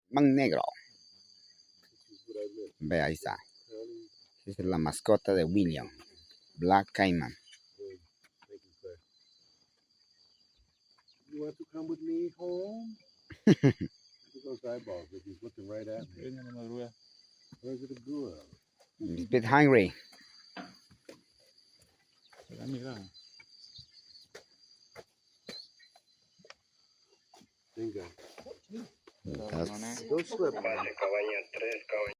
Caimán Negro. Ve, ahí está. Esa es la mascota de William. Black Caimán. You want to come with me home? Those eyeballs, he's looking right at me. Where's it a girl? He's a bit hungry. Bingo. That's Don't slip, man.